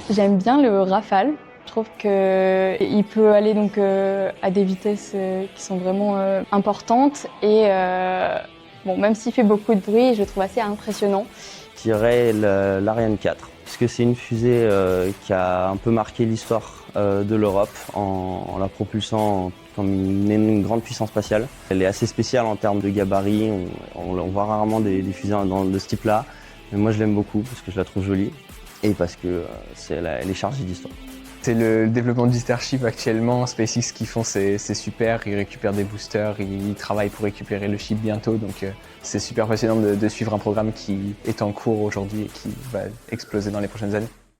J'aime bien le Rafale. Je trouve qu'il peut aller donc à des vitesses qui sont vraiment importantes et bon, même s'il fait beaucoup de bruit, je le trouve assez impressionnant. Je dirais l'Ariane 4, puisque c'est une fusée qui a un peu marqué l'histoire de l'Europe en la propulsant comme une grande puissance spatiale. Elle est assez spéciale en termes de gabarit, on voit rarement des fusées de ce type-là, mais moi je l'aime beaucoup parce que je la trouve jolie et parce que elle est chargée d'histoire. C'est le développement du Starship actuellement. SpaceX, ce qu'ils font, c'est super. Ils récupèrent des boosters, ils travaillent pour récupérer le ship bientôt. Donc c'est super passionnant de suivre un programme qui est en cours aujourd'hui et qui va exploser dans les prochaines années.